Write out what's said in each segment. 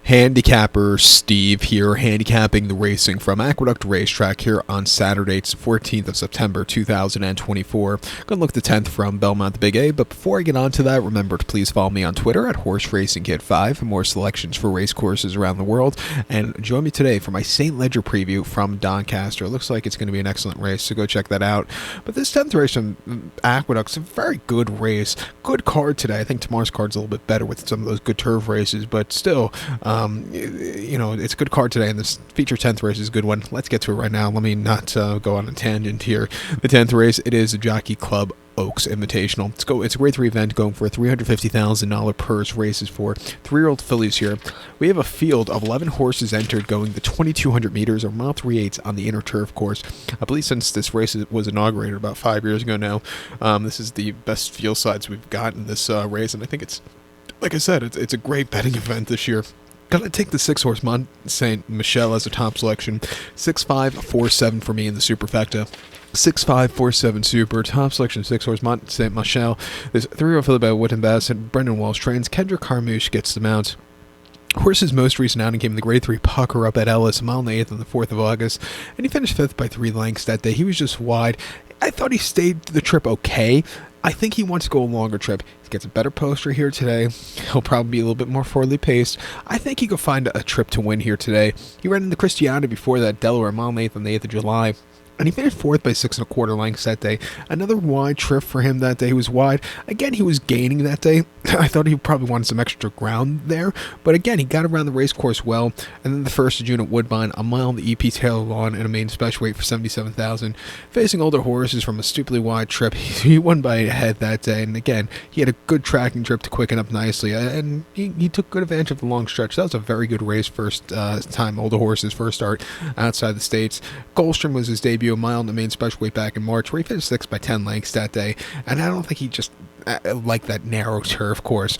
Handicapper Steve here, handicapping the racing from Aqueduct Racetrack here on Saturday, it's 14th of September 2024. Gonna look at the 10th from Belmont, the Big A, but before I get on to that, remember to please follow me on Twitter at HorseRacingKid5 for more selections for race courses around the world, and join me today for my St. Ledger preview from Doncaster. It looks like it's going to be an excellent race, so go check that out. But this 10th race from Aqueduct's a very good race. Good card today. I think tomorrow's card's a little bit better with some of those good turf races, but still, it's a good card today, and this feature 10th race is a good one. Let's get to it right now. Let me not go on a tangent here. The 10th race, it is a Jockey Club Oaks Invitational. It's a grade 3 event going for a $350,000 purse. Races for 3-year-old fillies here. We have a field of 11 horses entered going the 2,200 meters or mile 3/8 on the inner turf course. I believe since this race was inaugurated about 5 years ago now, this is the best field size we've got in this race, and I think it's, like I said, it's a great betting event this year. Gotta take the 6-horse Mont Saint Michel as a top selection. 6-5-4-7 for me in the superfecta. 6-5-4-7 super, top selection 6-horse Mont Saint Michel. There's 3-year-old filly by Woodton Bassett. Brendan Walsh trains. Kendrick Carmouche gets the mount. Horse's most recent outing came in the grade 3 pucker up at Ellis, a mile and 1/8 on the 4th of August, and he finished 5th by 3 lengths that day. He was just wide. I thought he stayed the trip okay. I think he wants to go a longer trip. He gets a better poster here today. He'll probably be a little bit more forwardly paced. I think he could find a trip to win here today. He ran into Christiana before that, Delaware, a mile and 1/8 on the 8th of July. And he finished 4th by 6 1/4 lengths that day. Another wide trip for him that day. He was wide. Again, he was gaining that day. I thought he probably wanted some extra ground there. But again, he got around the race course well. And then the 1st of June at Woodbine, a mile on the EP Taylor lawn and a main special weight for $77,000. Facing older horses from a stupidly wide trip, he won by a head that day. And again, he had a good tracking trip to quicken up nicely. And he took good advantage of the long stretch. That was a very good race first time older horses first start outside the States. Goldstream was his debut. A mile on the main special weight back in March, where he finished 6th by 10 lengths that day, and I don't think he just liked that narrow turf course.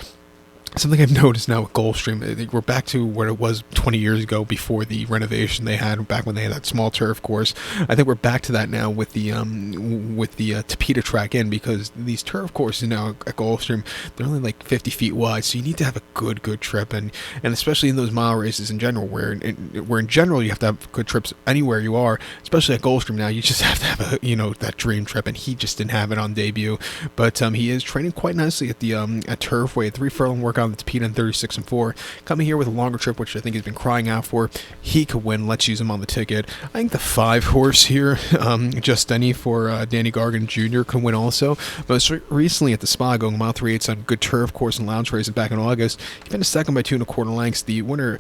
Something I've noticed now with Gulfstream, I think we're back to where it was 20 years ago before the renovation they had, back when they had that small turf course. I think we're back to that now with the Tapeta track in, because these turf courses now at Gulfstream, they're only like 50 feet wide, so you need to have a good trip, and especially in those mile races in general, where in general you have to have good trips anywhere you are, especially at Gulfstream now, you just have to have that dream trip, and he just didn't have it on debut. But he is training quite nicely at the at Turfway, 3 furlong work on the Tapeta in 36-4. Coming here with a longer trip, which I think he's been crying out for. He could win. Let's use him on the ticket. I think the 5-horse here, Just Denny for Danny Gargan Jr. could win also. Most recently at the Spa, going a mile 3/8 on good turf course and lounge races back in August. He finished 2nd by 2 1/4 lengths. The winner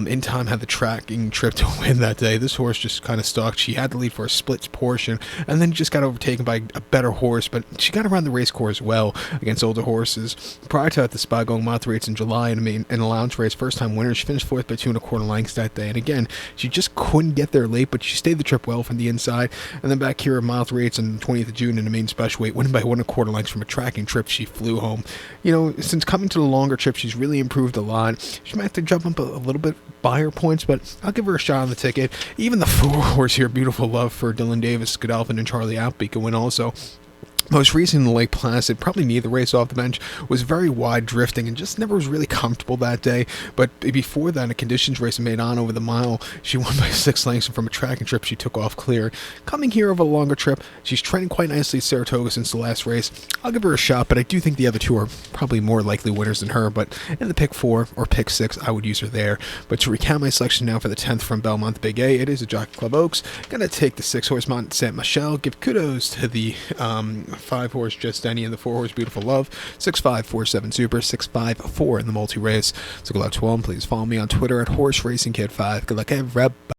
in time had the tracking trip to win that day. This horse just kind of stalked. She had to lead for a split portion, and then just got overtaken by a better horse, but she got around the race course well against older horses. Prior to at the Spa, going mile 3/8 in July in a lounge race, first time winner. She finished 4th by 2 1/4 lengths that day, and again, she just couldn't get there late, but she stayed the trip well from the inside. And then back here at mile 3/8 on the 20th of June in the main special weight, winning by 1 1/4 lengths from a tracking trip, she flew home. Since coming to the longer trip, she's really improved a lot. She might have to jump up a little bit by her points, but I'll give her a shot on the ticket. Even the 4-horse here, Beautiful Love for Dylan Davis, Godolphin, and Charlie Outby can win also. Most recent in Lake Placid, probably neither race off the bench, was very wide drifting and just never was really comfortable that day. But before that, in a conditions race in Maidan over the mile, she won by 6 lengths, and from a tracking trip, she took off clear. Coming here over a longer trip, she's training quite nicely at Saratoga since the last race. I'll give her a shot, but I do think the other two are probably more likely winners than her. But in the pick 4 or pick 6, I would use her there. But to recap my selection now for the 10th from Belmont, the Big A, it is a Jockey Club Oaks. Gonna take the 6-horse Mont Saint Michel. Give kudos to the 5-horse Just Denny and the 4-horse Beautiful Love. 6-5-4-7 super, 6-5-4 in the multi-race. So good luck to all, and please follow me on Twitter at HorseRacingKid5. Good luck, everybody.